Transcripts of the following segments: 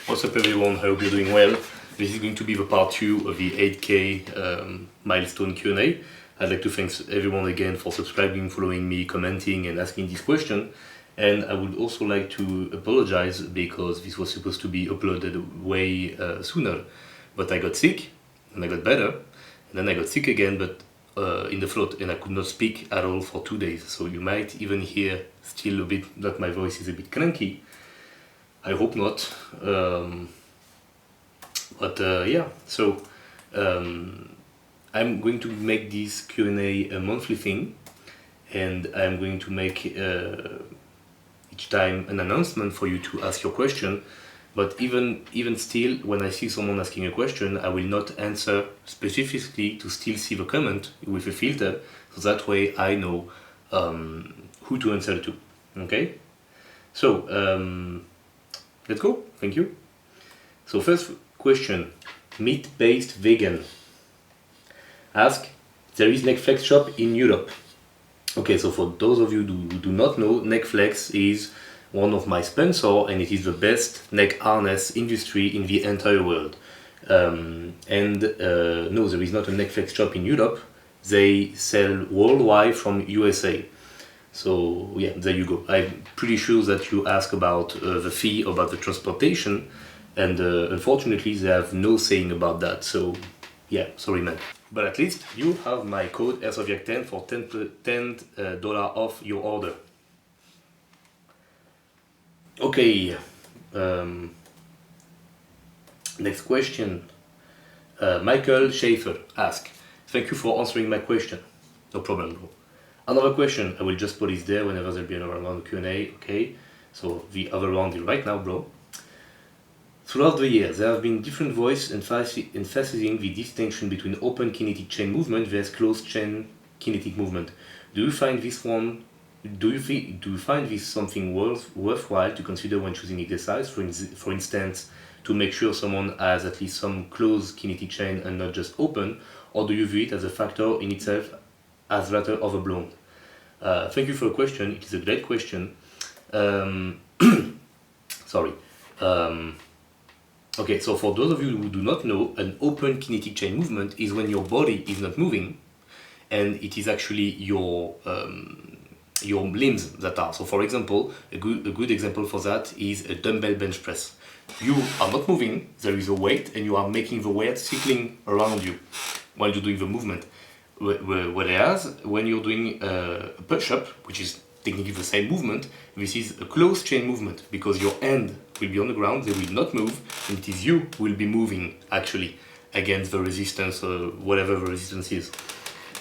What's up everyone, hope you're doing well. This is going to be the part 2 of the 8K milestone Q&A. I'd like to thank everyone again for subscribing, following me, commenting and asking this question. And I would also like to apologize because this was supposed to be uploaded way sooner. But I got sick and I got better. And then I got sick again, but in the float, and I could not speak at all for 2 days. So you might even hear still a bit that my voice is a bit cranky. I hope not. Yeah, so I'm going to make this Q&A a monthly thing, and I'm going to make each time an announcement for you to ask your question. But even still, when I see someone asking a question, I will not answer specifically to still see the comment with a filter, so that way I know who to answer to. Okay? So let's go. Thank you. So first question, meat-based vegan. Ask, there is NeckFlex shop in Europe. Okay, so for those of you who do not know, NeckFlex is one of my sponsors, and it is the best neck harness industry in the entire world. No, there is not a NeckFlex shop in Europe. They sell worldwide from USA. So yeah, there you go. I'm pretty sure that you ask about the fee, about the transportation, and unfortunately they have no saying about that. So yeah, sorry man. But at least you have my code HERSOVYAC10 for $10 off your order. Okay, next question. Michael Schaefer ask, thank you for answering my question. No problem, bro. Another question, I will just put it there whenever there'll be another round of Q&A, okay? So the other round is right now, bro. Throughout the years, there have been different voices emphasizing the distinction between open kinetic chain movement versus closed chain kinetic movement. Do you find this something worthwhile to consider when choosing exercise? For instance, to make sure someone has at least some closed kinetic chain and not just open, or do you view it as a factor in itself as rather overblown? Thank you for the question. It is a great question. Sorry. Okay, so for those of you who do not know, an open kinetic chain movement is when your body is not moving, and it is actually your limbs that are. So for example, a good example for that is a dumbbell bench press. You are not moving, there is a weight, and you are making the weight circling around you while you're doing the movement. Whereas when you're doing a push-up, which is technically the same movement, this is a closed chain movement because your hand will be on the ground, they will not move, and it is you who will be moving actually against the resistance, whatever the resistance is.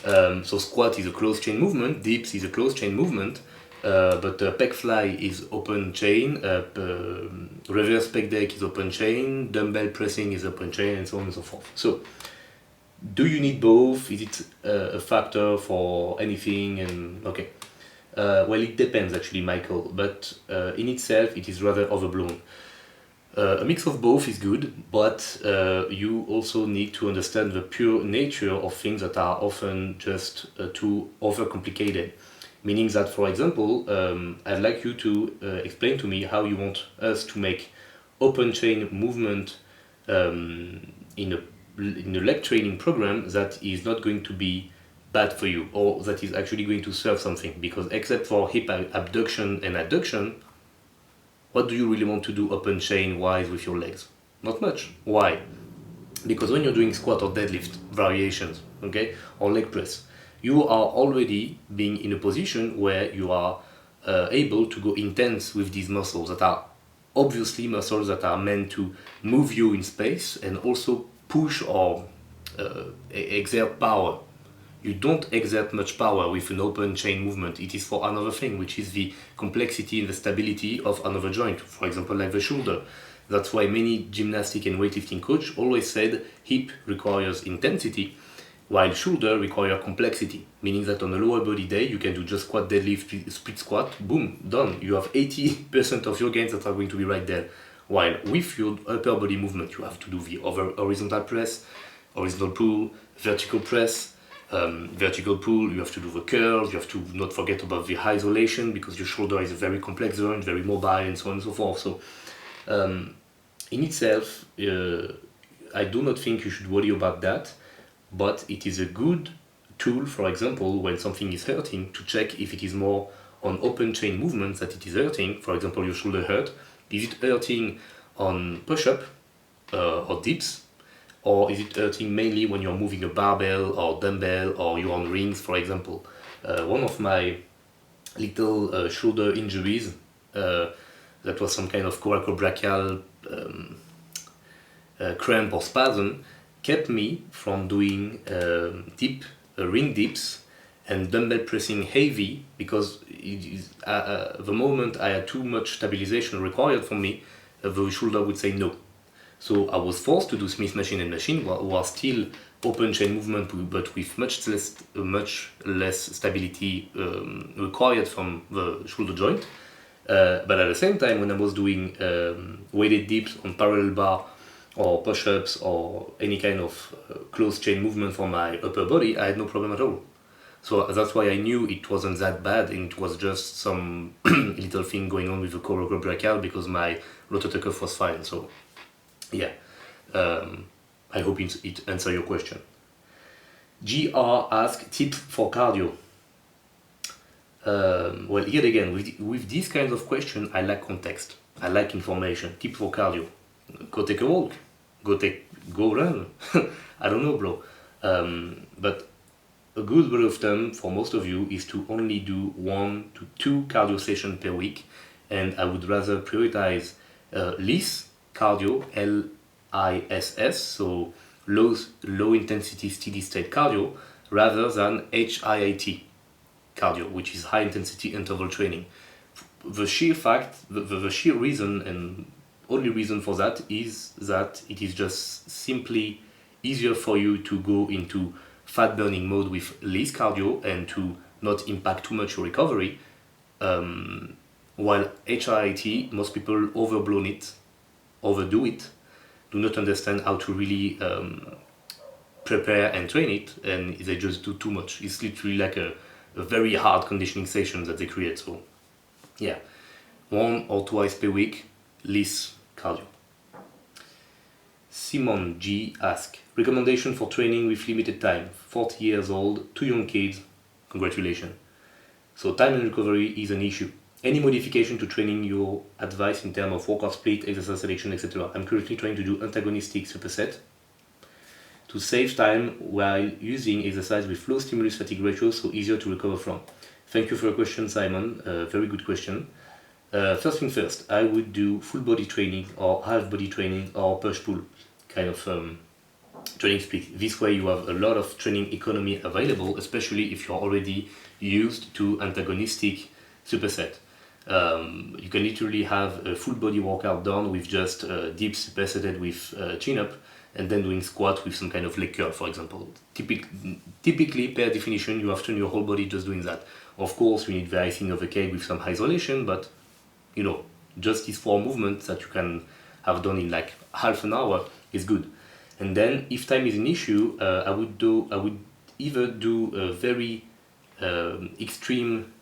So squat is a closed chain movement, dips is a closed chain movement, but pec fly is open chain, reverse pec deck is open chain, dumbbell pressing is open chain, and so on and so forth. So do you need both? Is it a factor for anything? And okay, well, it depends actually, Michael, but in itself it is rather overblown. A mix of both is good, but you also need to understand the pure nature of things that are often just too overcomplicated. Meaning that, for example, I'd like you to explain to me how you want us to make open chain movement in a leg training program that is not going to be bad for you, or that is actually going to serve something, because except for hip abduction and adduction, what do you really want to do open chain wise with your legs? Not much. Why? Because when you're doing squat or deadlift variations, okay, or leg press, you are already being in a position where you are able to go intense with these muscles that are obviously muscles that are meant to move you in space and also push or exert power. You don't exert much power with an open chain movement. It is for another thing, which is the complexity and the stability of another joint, for example like the shoulder. That's why many gymnastic and weightlifting coach always said hip requires intensity while shoulder require complexity, meaning that on a lower body day you can do just squat, deadlift, split squat, boom, done. You have 80% of your gains that are going to be right there. While with your upper body movement you have to do the horizontal press, horizontal pull, vertical press, vertical pull, you have to do the curls, you have to not forget about the isolation because your shoulder is a very complex joint, very mobile and so on and so forth. So in itself, I do not think you should worry about that, but it is a good tool, for example, when something is hurting, to check if it is more on open chain movements that it is hurting. For example, your shoulder hurt. Is it hurting on push-up or dips? Or is it hurting mainly when you're moving a barbell or dumbbell or you're on rings, for example? One of my little shoulder injuries, that was some kind of coracobrachial cramp or spasm, kept me from doing ring dips and dumbbell pressing heavy, because it is, the moment I had too much stabilization required from me, the shoulder would say no. So I was forced to do Smith machine and machine, who are still open chain movement, but with much less stability required from the shoulder joint. But at the same time, when I was doing weighted dips on parallel bar or push-ups or any kind of closed chain movement for my upper body, I had no problem at all. So that's why I knew it wasn't that bad, and it was just some little thing going on with the coracobrachial, because my rotator cuff was fine. So yeah, I hope it answers your question. GR asks tips for cardio. Well, yet again, with these kinds of questions, I like context. I like information. Tips for cardio. Go take a walk. Go run. I don't know, bro. But a good rule of thumb for most of you is to only do 1 to 2 cardio sessions per week, and I would rather prioritize LISS cardio, LISS, so low intensity steady state cardio, rather than HIIT cardio, which is high intensity interval training. The sheer reason and only reason for that is that it is just simply easier for you to go into fat burning mode with LISS cardio and to not impact too much your recovery, while HIIT, most people overdo it, do not understand how to really prepare and train it, and they just do too much. It's literally like a very hard conditioning session that they create. So yeah, 1 or twice per week, LISS cardio. Simon G asks, recommendation for training with limited time, 40 years old, 2 young kids, congratulations. So time and recovery is an issue. Any modification to training your advice in terms of workout split, exercise selection, etc. I'm currently trying to do antagonistic superset to save time while using exercise with low stimulus fatigue ratio, so easier to recover from. Thank you for your question, Simon. Very good question. First thing first, I would do full body training or half body training or push-pull kind of training split. This way you have a lot of training economy available, especially if you're already used to antagonistic superset. You can literally have a full body workout done with just dips supersetted with chin-up, and then doing squat with some kind of leg curl, for example. Typically, per definition, you have to train your whole body just doing that. Of course, you need the icing of the cake with some isolation, but you know, just these 4 movements that you can have done in like half an hour is good. And then, if time is an issue, I would either do a very extreme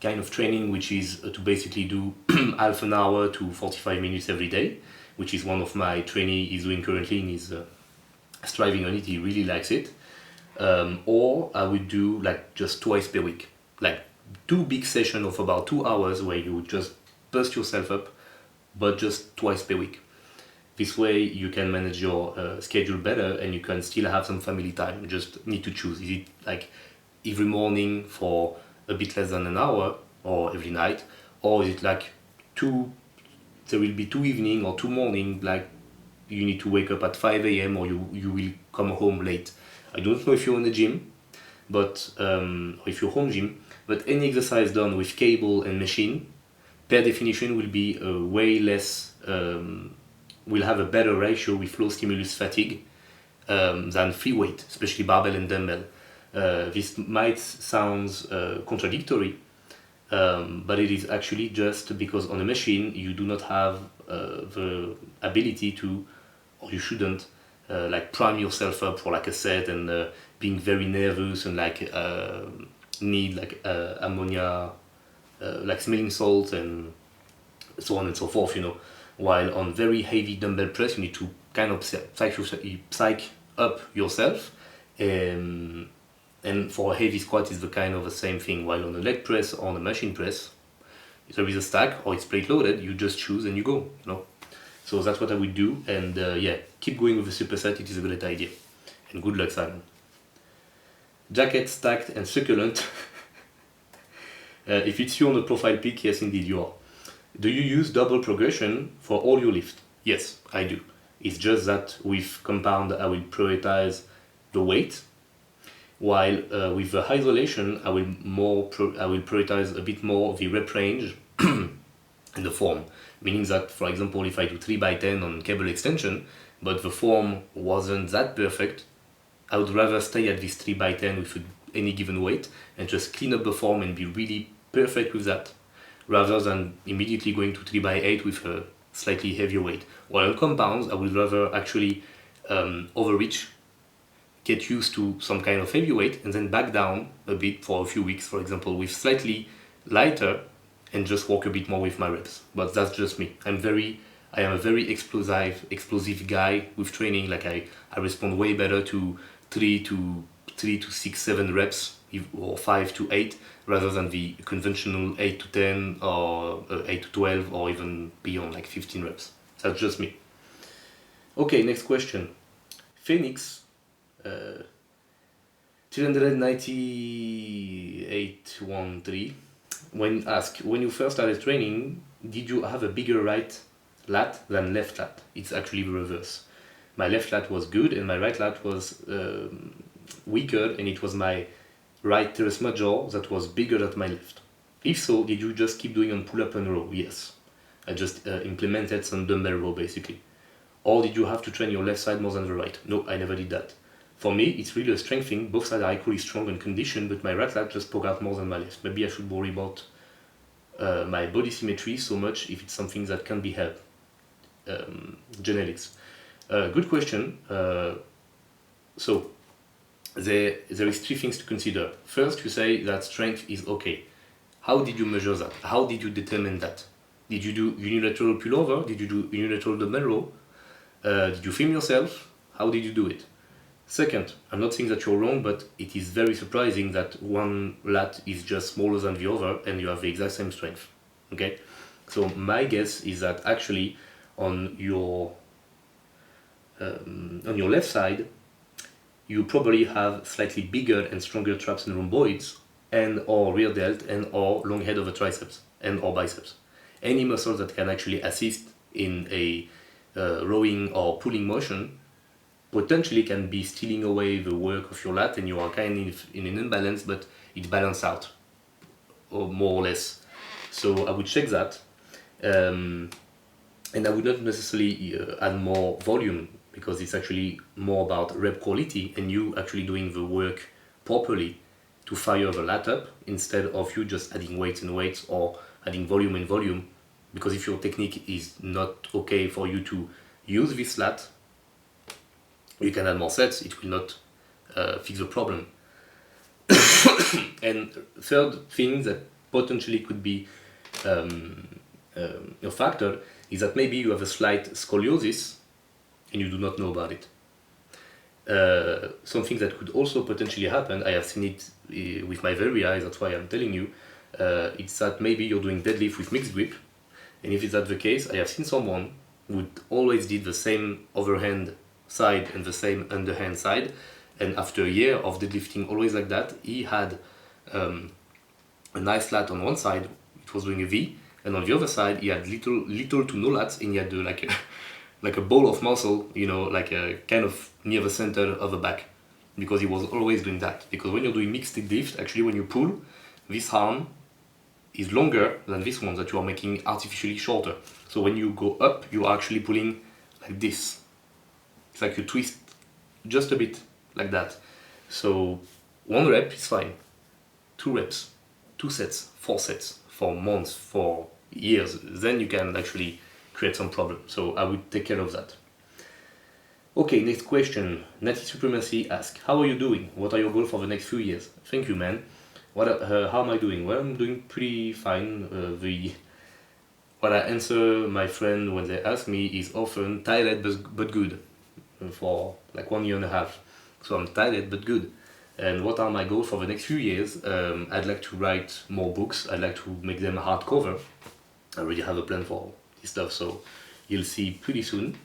kind of training, which is to basically do half an hour to 45 minutes every day, which is one of my trainees is doing currently and is striving on it. He really likes it. Or I would do like just twice per week, like 2 big sessions of about 2 hours where you would just bust yourself up, but just twice per week. This way you can manage your schedule better, and you can still have some family time. You just need to choose. Is it like every morning for a bit less than an hour, or every night, or is it like there will be 2 evening or 2 morning, like you need to wake up at 5 a.m. or you will come home late. I don't know if you're in the gym, but or if you're home gym, but any exercise done with cable and machine, per definition, will be way less, will have a better ratio with low stimulus fatigue than free weight, especially barbell and dumbbell. This might sound contradictory, but it is actually just because on a machine you do not have the ability to, or you shouldn't, like prime yourself up for like a set, and being very nervous and like need like ammonia, like smelling salts and so on and so forth, you know. while on very heavy dumbbell press you need to kind of psych up yourself, and for a heavy squat is the kind of the same thing, while on a leg press or on a machine press there is a stack or it's plate loaded, you just choose and you go, you know. So that's what I would do, and yeah, keep going with the superset, it is a great idea. And good luck, Simon. Jacket, stacked and succulent. If it's you on the profile pic, yes indeed you are. Do you use double progression for all your lift? Yes, I do. It's just that with compound I will prioritize the weight, while with the isolation I will prioritize a bit more the rep range and the form. Meaning that, for example, if I do 3x10 on cable extension, but the form wasn't that perfect, I would rather stay at this 3x10 with any given weight and just clean up the form and be really perfect with that, rather than immediately going to 3x8 with a slightly heavier weight. While on compounds, I would rather actually overreach, get used to some kind of heavy weight, and then back down a bit for a few weeks, for example, with slightly lighter, and just work a bit more with my reps. But that's just me. I am a very explosive guy with training. Like I respond way better to 3 to 6, 7 reps, or 5 to 8, rather than the conventional 8 to 10 or 8 to 12 or even beyond, like 15 reps. That's just me. Okay, next question. Phoenix 39813. When asked, when you first started training, did you have a bigger right lat than left lat? It's actually the reverse. My left lat was good and my right lat was weaker, and it was my right teres major that was bigger than my left. If so, did you just keep doing on pull-up and row? Yes. I just implemented some dumbbell row basically. Or did you have to train your left side more than the right? No, I never did that. For me, it's really a strength thing. Both sides are equally strong and conditioned, but my right lat just poke out more than my left. Maybe I should worry about my body symmetry so much if it's something that can be helped. Genetics. Good question. So, there is 3 things to consider. First, you say that strength is okay. How did you measure that? How did you determine that? Did you do unilateral pullover? Did you do unilateral dumbbell row? Did you film yourself? How did you do it? Second, I'm not saying that you're wrong, but it is very surprising that one lat is just smaller than the other and you have the exact same strength. Okay? So my guess is that actually on your left side, you probably have slightly bigger and stronger traps and rhomboids, and or rear delt, and or long head of the triceps, and or biceps. Any muscle that can actually assist in a rowing or pulling motion potentially can be stealing away the work of your lat, and you are kind of in an imbalance, but it's balanced out, or more or less. So I would check that, and I would not necessarily add more volume, because it's actually more about rep quality and you actually doing the work properly to fire the lat up, instead of you just adding weights and weights or adding volume and volume. Because if your technique is not okay for you to use this lat, you can add more sets, it will not fix the problem. And third thing that potentially could be a factor is that maybe you have a slight scoliosis and you do not know about it. Something that could also potentially happen, I have seen it with my very eyes, that's why I'm telling you, it's that maybe you're doing deadlift with mixed grip, and if it's that the case, I have seen someone who always did the same overhand side and the same underhand side, and after a year of deadlifting always like that, he had a nice lat on one side, it was doing a V, and on the other side he had little to no lats, and he had like a ball of muscle, you know, like a kind of near the center of the back, because he was always doing that. Because when you're doing mixed deadlift, actually when you pull, this arm is longer than this one that you are making artificially shorter. So when you go up, you are actually pulling like this. It's like you twist just a bit like that. So 1 rep is fine. 2 reps, 2 sets, 4 sets, for months, for years, then you can actually create some problem. So I would take care of that. Okay, next question. Natty Supremacy asks, how are you doing? What are your goals for the next few years? Thank you, man. How am I doing? Well, I'm doing pretty fine. what I answer my friend when they ask me is often tired but good, for like 1.5 years. So I'm tired but good. And what are my goals for the next few years? I'd like to write more books. I'd like to make them hardcover. I already have a plan for this stuff, so you'll see pretty soon.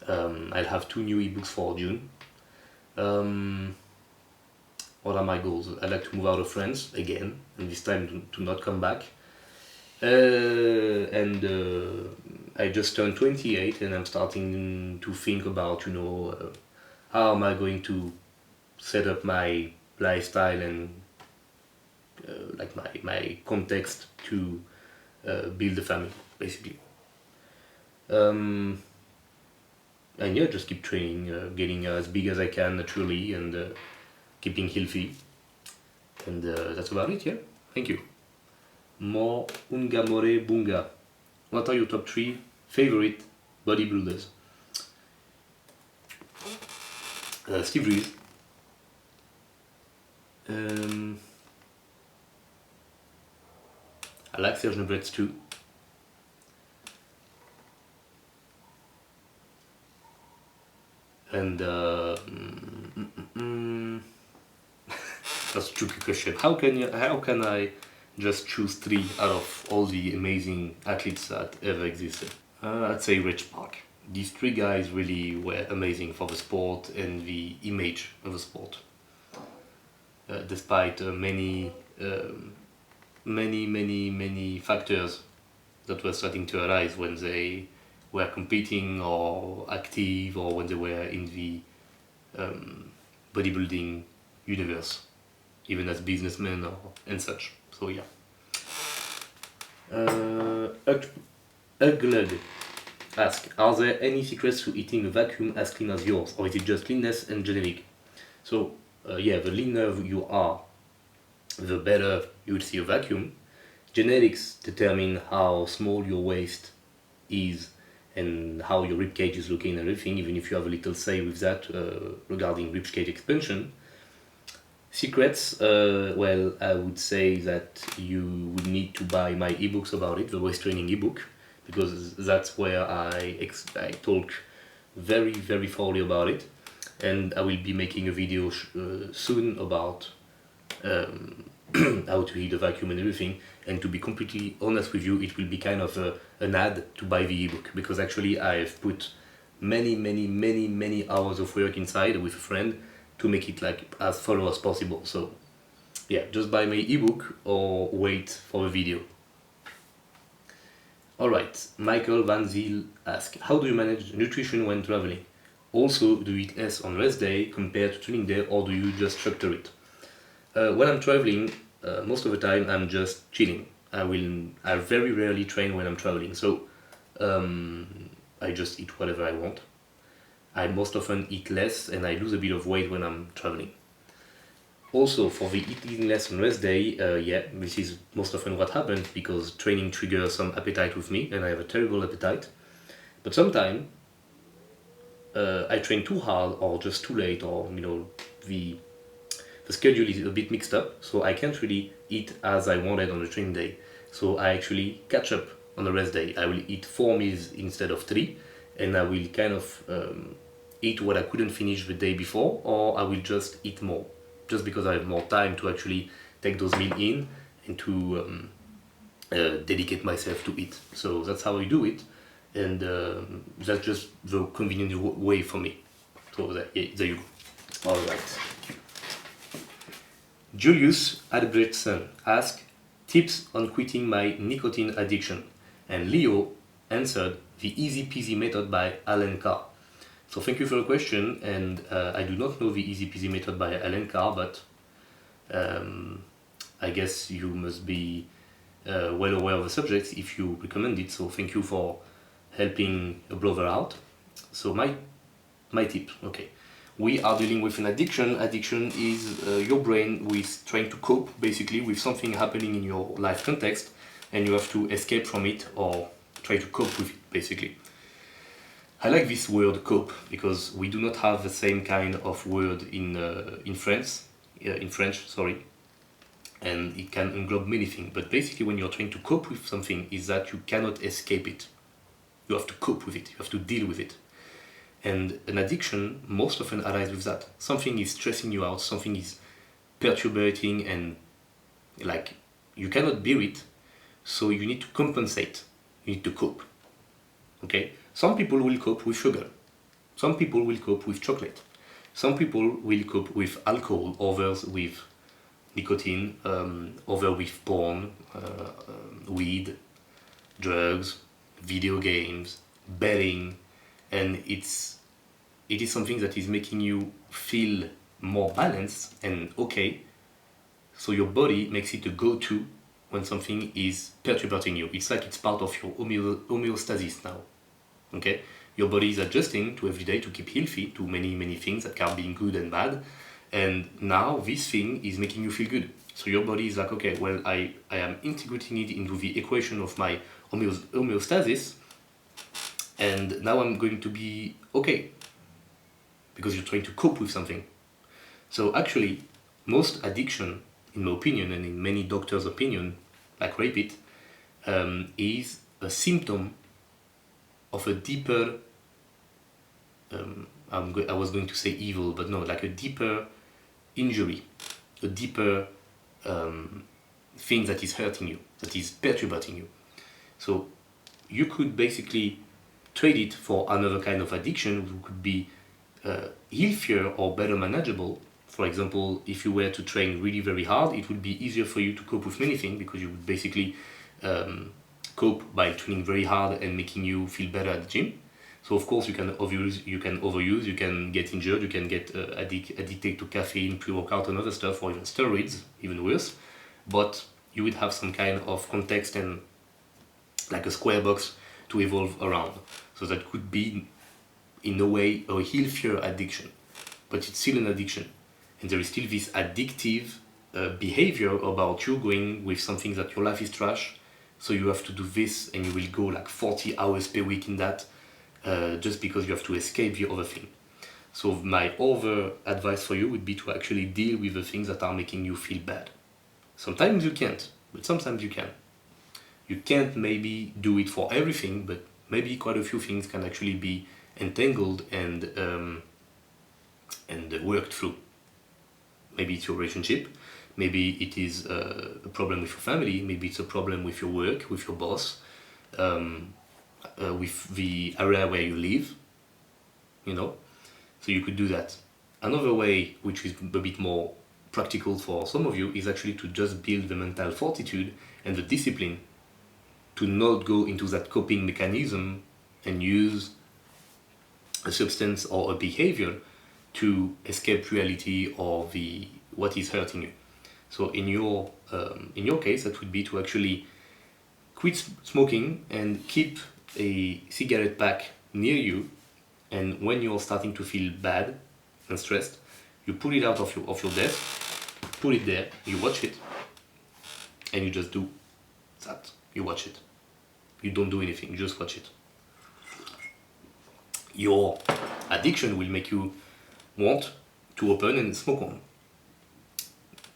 I'll have 2 new ebooks for June. What are my goals? I'd like to move out of France again, and this time to not come back. I just turned 28, and I'm starting to think about, how am I going to set up my lifestyle and like my context to build a family, basically. And yeah, just keep training, getting as big as I can naturally, and keeping healthy. And that's about it, yeah. Thank you. More Ungamore Bunga. What are your top 3 favorite bodybuilders? Steve Reeves. I like Serge Nubretz too. And that's a tricky question. How can I just choose 3 out of all the amazing athletes that ever existed? I'd say Rich Park. These 3 guys really were amazing for the sport and the image of the sport. Despite many factors that were starting to arise when they were competing or active, or when they were in the bodybuilding universe, even as businessmen and such. So yeah. Uglud ask, are there any secrets to eating a vacuum as clean as yours, or is it just leanness and genetic? So yeah, the leaner you are, the better you will see a vacuum. Genetics determine how small your waist is and how your ribcage is looking and everything, even if you have a little say with that regarding ribcage expansion. Secrets, well, I would say that you would need to buy my ebooks about it, the waist training ebook, because that's where I talk very thoroughly about it. And I will be making a video soon about how to heat a vacuum and everything. And to be completely honest with you, it will be kind of an ad to buy the ebook, because actually I've put many hours of work inside with a friend to make it like as thorough as possible. So yeah, just buy my ebook or wait for the video. Alright, Michael Van Ziel asks, how do you manage nutrition when traveling? Also, do you eat less on rest day compared to training day, or do you just structure it? When I'm traveling, most of the time I'm just chilling. I very rarely train when I'm traveling, so I just eat whatever I want. I most often eat less, and I lose a bit of weight when I'm traveling. Also, for the eating less on rest day, yeah, this is most often what happens, because training triggers some appetite with me, and I have a terrible appetite. But sometimes I train too hard or just too late, or the schedule is a bit mixed up, so I can't really eat as I wanted on the training day. So I actually catch up on the rest day. I will eat 4 meals instead of 3, and I will kind of eat what I couldn't finish the day before, or I will just eat more, just because I have more time to actually take those meals in and to dedicate myself to it. So that's how I do it, and that's just the convenient way for me. So there you go. All right. Julius Albrechtsen asks, tips on quitting my nicotine addiction. And Leo answered, the easy peasy method by Alan Carr. So thank you for the question, and I do not know the easy peasy method by Alan Carr, but I guess you must be well aware of the subject if you recommend it, so thank you for helping a brother out. So my tip, okay. We are dealing with an addiction. Addiction is your brain with trying to cope basically with something happening in your life context, and you have to escape from it or try to cope with it basically. I like this word cope because we do not have the same kind of word in France. In French, sorry. and it can englobe many things. But basically, when you're trying to cope with something, is that you cannot escape it. You have to cope with it. You have to deal with it. And an addiction most often allies with that. Something is stressing you out. Something is perturbating, and like you cannot bear it. So you need to compensate. You need to cope. Okay. Some people will cope with sugar. Some people will cope with chocolate. Some people will cope with alcohol. Others with nicotine, over with porn, weed, drugs, video games, betting, and it is something that is making you feel more balanced and okay. So your body makes it a go-to when something is perturbating you. It's like it's part of your homeostasis now. Okay, your body is adjusting to every day to keep healthy to many things that can be good and bad. And now this thing is making you feel good. So your body is like, okay, well, I am integrating it into the equation of my homeostasis, and now I'm going to be okay, because you're trying to cope with something. So actually, most addiction, in my opinion, and in many doctors' opinion, like repeat, is a symptom of a deeper, I was going to say evil, but no, like a deeper injury, a deeper thing that is hurting you, that is perturbating you. So you could basically trade it for another kind of addiction, which could be healthier or better manageable. For example, if you were to train really very hard, it would be easier for you to cope with many things, because you would basically cope by training very hard and making you feel better at the gym. So of course you can overuse, you can get injured, you can get addicted to caffeine, pre-workout and other stuff, or even steroids, even worse. But you would have some kind of context and like a square box to evolve around. So that could be, in a way, a healthier addiction. But it's still an addiction. And there is still this addictive behavior about you going with something that your life is trash, so you have to do this, and you will go like 40 hours per week in that, just because you have to escape the other thing. So my other advice for you would be to actually deal with the things that are making you feel bad. Sometimes you can't, but sometimes you can. You can't maybe do it for everything, but maybe quite a few things can actually be entangled and worked through. Maybe it's your relationship, maybe it is a problem with your family, maybe it's a problem with your work, with your boss, with the area where you live, you know. So you could do that. Another way, which is a bit more practical for some of you, is actually to just build the mental fortitude and the discipline to not go into that coping mechanism and use a substance or a behavior to escape reality or what is hurting you. So in your case, that would be to actually quit smoking and keep a cigarette pack near you, and when you're starting to feel bad and stressed, you pull it out of your desk, put it there, you watch it, and you just do that. You watch it. You don't do anything, you just watch it. Your addiction will make you want to open and smoke on.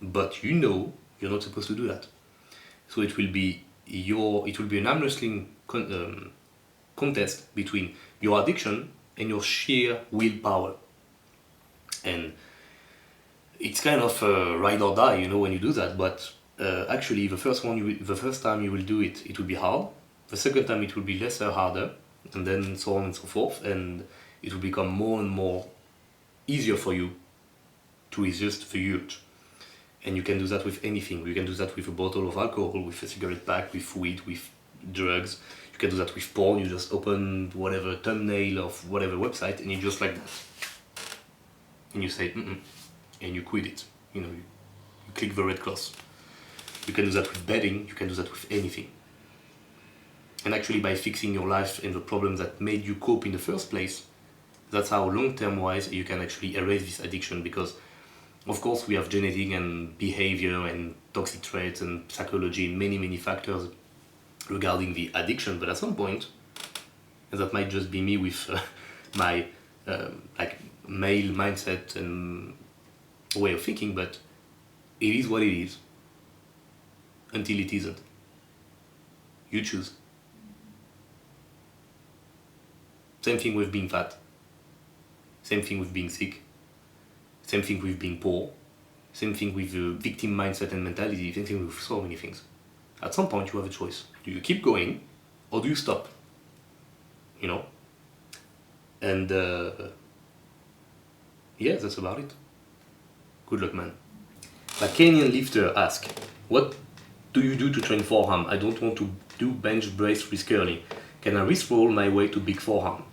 But you know you're not supposed to do that. So it will be an arm wrestling contest between your addiction and your sheer willpower. And it's kind of ride or die, you know, when you do that. But actually, the first time you will do it, it will be hard. The second time it will be harder, and then so on and so forth. And it will become more and more easier for you to resist the urge. And you can do that with anything. You can do that with a bottle of alcohol, with a cigarette pack, with weed, with drugs. You can do that with porn. You just open whatever thumbnail of whatever website, and you just like that. And you say, and you quit it. You know, you click the red cross. You can do that with betting. You can do that with anything. And actually, by fixing your life and the problems that made you cope in the first place, that's how long-term wise you can actually erase this addiction. Because of course we have genetic and behavior and toxic traits and psychology and many factors regarding the addiction, but at some point, and that might just be me with my like male mindset and way of thinking, but it is what it is. until it isn't. You choose. Same thing with being fat. Same thing with being sick. Same thing with being poor. Same thing with the victim mindset and mentality. Same thing with so many things. At some point you have a choice. Do you keep going or do you stop? You know? And yeah, that's about it. Good luck, man. A Kenyan lifter asks, what do you do to train forearm? I don't want to do bench brace wrist curling. Can I wrist roll my way to big forearm?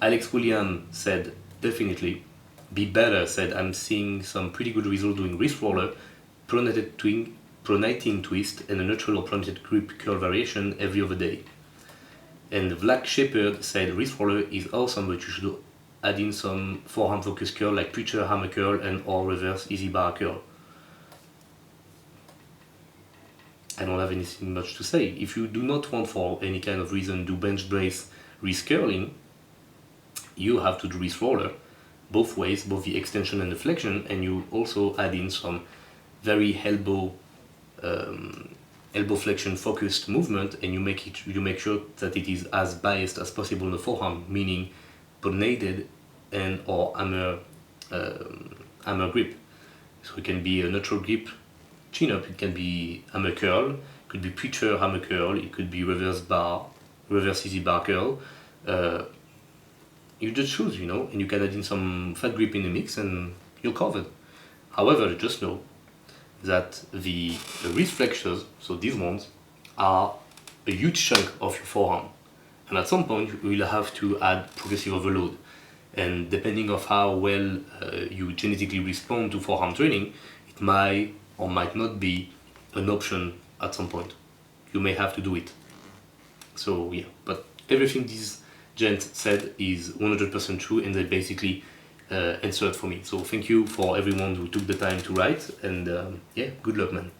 Alex William said, definitely. Be Better said, I'm seeing some pretty good results doing wrist roller, pronating twist, and a neutral or pronated grip curl variation every other day. And Black Shepherd said, wrist roller is awesome, but you should add in some forearm focus curl like preacher hammer curl and or reverse easy bar curl. I don't have anything much to say. If you do not want for any kind of reason do bench brace wrist curling, you have to do wrist roller both ways, both the extension and the flexion, and you also add in some very elbow flexion focused movement, and you make sure that it is as biased as possible in the forearm, meaning pronated and or hammer grip. So it can be a neutral grip chin up, it can be hammer curl, it could be preacher hammer curl, it could be reverse easy bar curl. You just choose, you know, and you can add in some fat grip in the mix and you're covered. However, just know that the wrist flexors, so these ones, are a huge chunk of your forearm. And at some point, you will have to add progressive overload. And depending on how well you genetically respond to forearm training, it might or might not be an option at some point. You may have to do it. So yeah, but everything these gents said is 100% true, and they basically answered for me. So thank you for everyone who took the time to write, and yeah, good luck, man.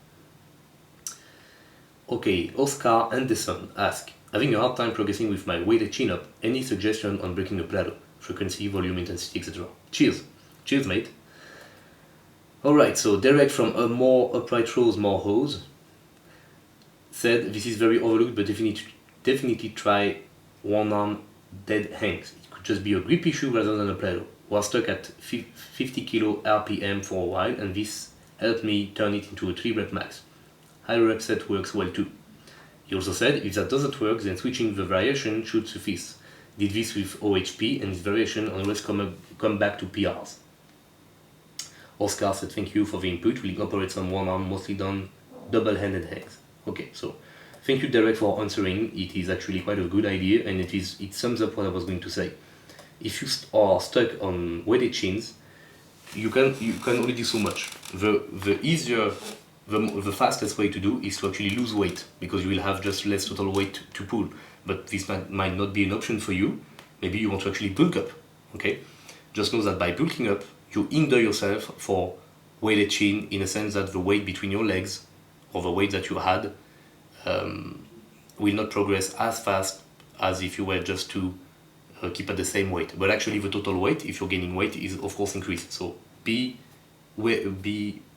Okay, Oscar Anderson asks, having a hard time progressing with my weighted chin-up, any suggestion on breaking the plateau? Frequency, volume, intensity, etc. Cheers. Cheers, mate. Alright, so Derek from a more upright rows, more hose said, this is very overlooked, but definitely try one arm dead hangs. It could just be a grip issue rather than a plateau. Was stuck at 50 kilo RPM for a while, and this helped me turn it into a 3 rep max. High rep set works well too. He also said, if that doesn't work, then switching the variation should suffice. Did this with OHP, and this variation always come back to PRs. Oscar said, thank you for the input. We'll incorporate some one arm, mostly done double-handed hangs. Okay, so thank you, Derek, for answering. It is actually quite a good idea, and it sums up what I was going to say. If you are stuck on weighted chins, you can only do so much. The easier, the fastest way to do is to actually lose weight, because you will have just less total weight to pull. But this might not be an option for you. Maybe you want to actually bulk up. Okay, just know that by bulking up, you hinder yourself for weighted chin, in a sense that the weight between your legs or the weight that you had will not progress as fast as if you were just to keep at the same weight. But actually the total weight, if you're gaining weight, is of course increased. So be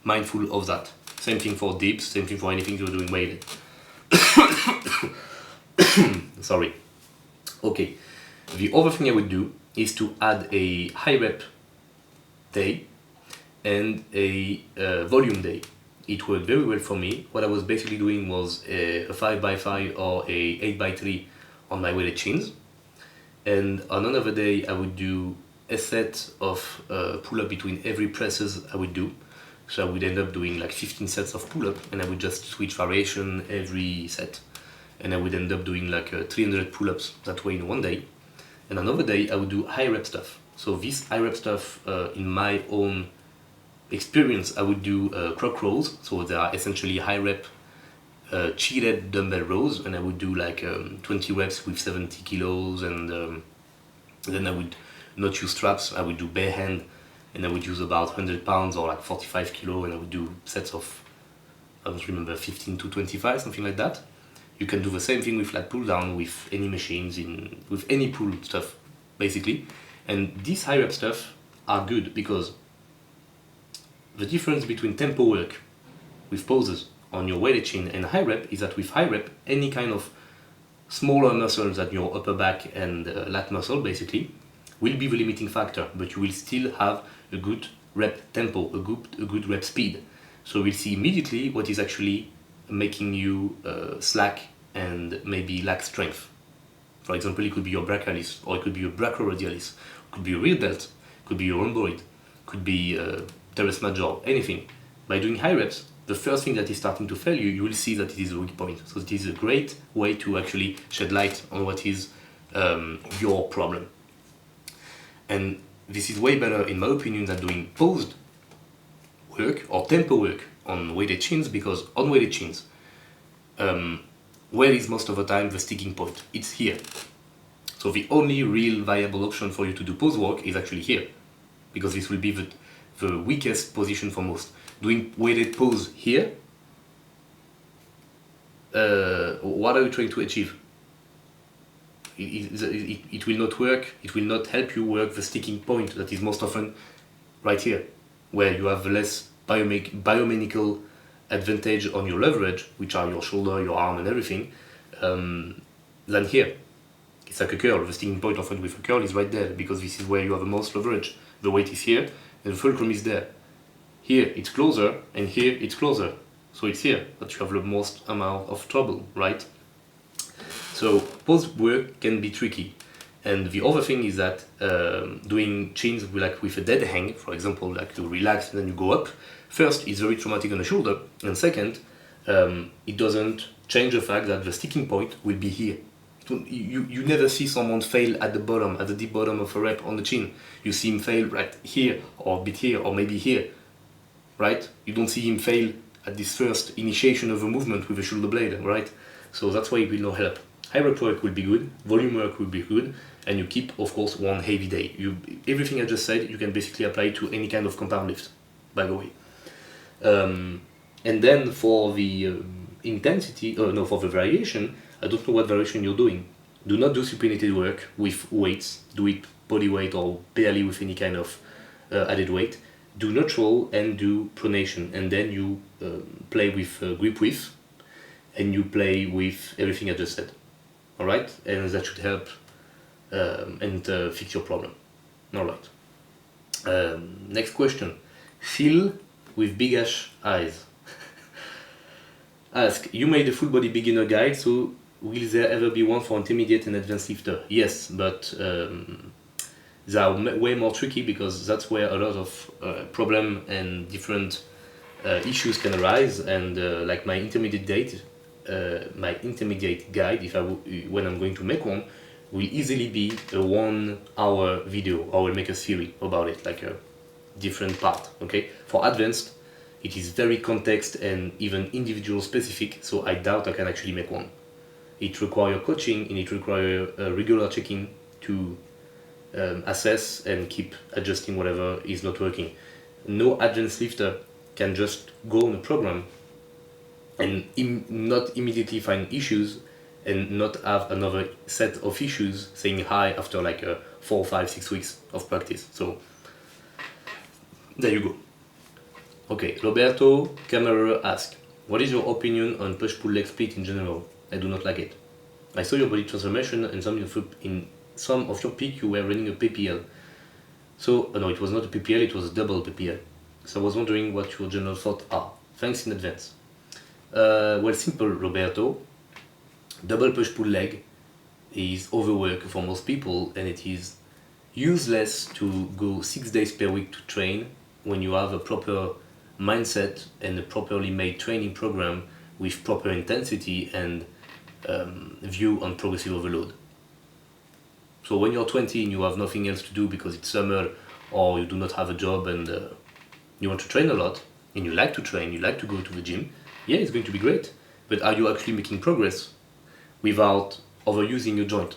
mindful of that. Same thing for dips, same thing for anything you're doing weighted. Sorry. Okay, the other thing I would do is to add a high rep day and a volume day. It worked very well for me. What I was basically doing was a 5x5 or a 8x3 on my weighted chins, and on another day I would do a set of pull-up between every presses I would do. So I would end up doing like 15 sets of pull-up, and I would just switch variation every set, and I would end up doing like 300 pull-ups that way in one day. And another day I would do high rep stuff. So this high rep stuff, in my own experience, I would do croc rows. So they are essentially high rep cheated dumbbell rows, and I would do like 20 reps with 70 kilos, and then I would not use straps. I would do bare hand, and I would use about 100 pounds or like 45 kilo, and I would do sets of, I don't remember, 15 to 25, something like that. You can do the same thing with lat pull down, with any machines, with any pull stuff, basically. And these high rep stuff are good because the difference between tempo work with pauses on your weighted chin and high rep is that with high rep, any kind of smaller muscles than your upper back and lat muscle basically will be the limiting factor, but you will still have a good rep tempo, a good rep speed. So we'll see immediately what is actually making you slack and maybe lack strength. For example, it could be your brachialis, or it could be your brachioradialis, it could be your rear delt, it could be your rhomboid, it could be teres major, anything. By doing high reps, the first thing that is starting to fail you, you will see that it is a weak point. So it is a great way to actually shed light on what is your problem. And this is way better, in my opinion, than doing paused work or tempo work on weighted chins, because on weighted chins, where is most of the time the sticking point? It's here. So the only real viable option for you to do pause work is actually here, because this will be the weakest position for most. Doing weighted pause here, what are you trying to achieve? It will not work, it will not help you work the sticking point that is most often right here, where you have the less biomechanical advantage on your leverage, which are your shoulder, your arm and everything, than here. It's like a curl. The sticking point often with a curl is right there, because this is where you have the most leverage. The weight is here and the fulcrum is there. Here it's closer and here it's closer. So it's here that you have the most amount of trouble, right? So pause work can be tricky. And the other thing is that doing chins with a dead hang, for example, like to relax and then you go up, first, it's very traumatic on the shoulder, and second, it doesn't change the fact that the sticking point will be here. You never see someone fail at the bottom, at the deep bottom of a rep on the chin. You see him fail right here, or a bit here, or maybe here, right? You don't see him fail at this first initiation of a movement with the shoulder blade, right? So that's why it will not help. High rep work will be good, volume work will be good, and you keep, of course, one heavy day. Everything I just said, you can basically apply to any kind of compound lift, by the way. And then for the intensity, for the variation, I don't know what variation you're doing. Do not do supinated work with weights. Do it body weight or barely with any kind of added weight. Do neutral and do pronation, and then you play with grip width, and you play with everything I just said. All right, and that should help and fix your problem. All right. Next question. Phil with big ash eyes. Ask, you made a full body beginner guide, so will there ever be one for intermediate and advanced lifter? Yes, but they are way more tricky, because that's where a lot of problem and different issues can arise. And like my intermediate guide, when I'm going to make one, will easily be a 1 hour video. I will make a theory about it, like a different part. Okay, for advanced, it is very context and even individual specific, so I doubt I can actually make one. It requires coaching and it requires regular checking to assess and keep adjusting whatever is not working. No advanced lifter can just go on a program and not immediately find issues and not have another set of issues saying hi after like 4, 5, 6 weeks of practice. So there you go. Okay, Roberto Camerer asks, what is your opinion on push-pull leg split in general? I do not like it. I saw your body transformation and in some of your peak you were running a PPL. So, no, it was not a PPL, it was a double PPL. So I was wondering what your general thoughts are. Thanks in advance. Well, simple, Roberto. Double push-pull leg is overwork for most people, and it is useless to go 6 days per week to train when you have a proper mindset and a properly made training program with proper intensity and view on progressive overload. So when you're 20 and you have nothing else to do because it's summer, or you do not have a job and you want to train a lot, and you like to train, you like to go to the gym, yeah, it's going to be great. But are you actually making progress without overusing your joint?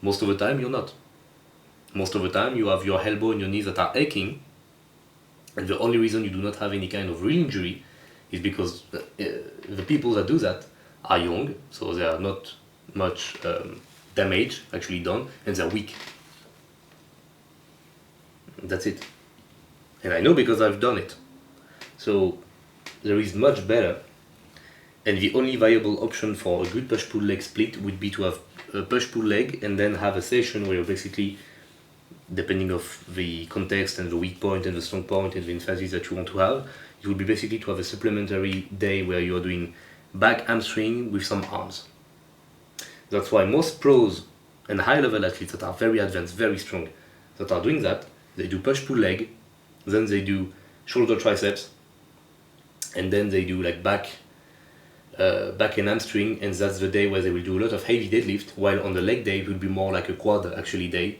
Most of the time you're not. Most of the time you have your elbow and your knees that are aching, and the only reason you do not have any kind of real injury is because the people that do that are young, so they are not much damage actually done, and they're weak. That's it. And I know because I've done it. So there is much better, and the only viable option for a good push-pull leg split would be to have a push-pull leg and then have a session where you're basically, depending of the context and the weak point and the strong point and the emphasis that you want to have, it would be basically to have a supplementary day where you're doing back hamstring with some arms. That's why most pros and high-level athletes that are very advanced, very strong, that are doing that, they do push-pull leg, then they do shoulder triceps, and then they do like back and hamstring, and that's the day where they will do a lot of heavy deadlift, while on the leg day it will be more like a quad actually day,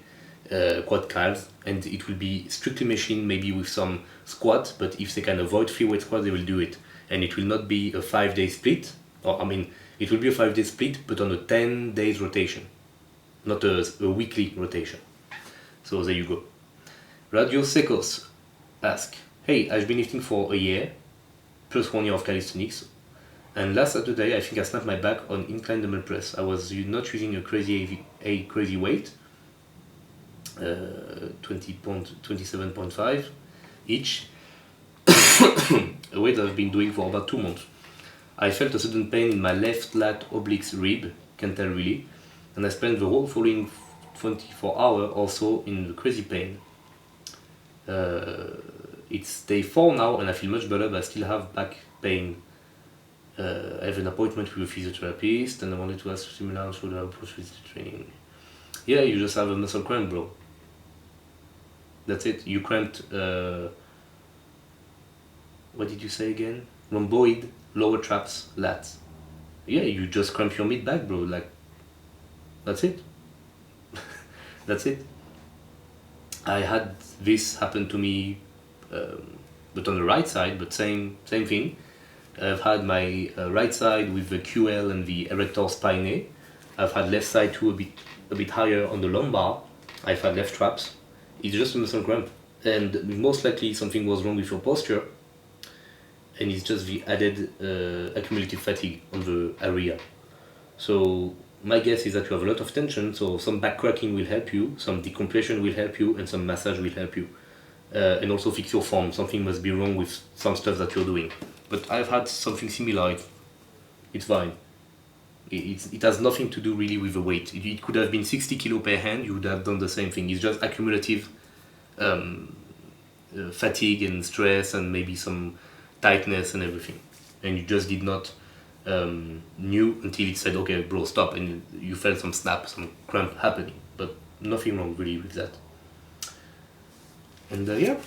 quad calves, and it will be strictly machine, maybe with some squat, but if they can avoid free weight squat they will do it, and it will not be a 5-day split, or I mean it will be a 5-day split but on a 10 days rotation, not a weekly rotation. So there you go. Radio Secos ask, hey, I've been lifting for a year plus 1 year of calisthenics, and last Saturday I think I snapped my back on incline dumbbell press. I was not using a crazy weight, 27.5 each, a weight I've been doing for about 2 months. I felt a sudden pain in my left lat obliques rib, can't tell really, and I spent the whole following 24 hours also in the crazy pain. It's day 4 now and I feel much better, but I still have back pain. I have an appointment with a physiotherapist and I wanted to ask similar shoulder approach physical training. Yeah, you just have a muscle cramp, bro. That's it. You cramped, what did you say again? Rhomboid, lower traps, lats. Yeah, you just cramp your mid back, bro. Like, that's it. That's it. I had this happen to me, but on the right side, but same thing. I've had my right side with the QL and the erector spinae. I've had left side too, a bit higher on the lumbar. I've had left traps. It's just a muscle cramp, and most likely something was wrong with your posture, and it's just the added accumulative fatigue on the area. So my guess is that you have a lot of tension, so some back cracking will help you, some decompression will help you, and some massage will help you. And also fix your form. Something must be wrong with some stuff that you're doing. But I've had something similar, it's fine. It has nothing to do really with the weight. It could have been 60 kilo per hand, you would have done the same thing. It's just accumulative fatigue and stress and maybe some tightness and everything. And you just did not knew until it said, okay bro, stop, and you felt some snap, some cramp happening. But nothing wrong really with that. And yeah,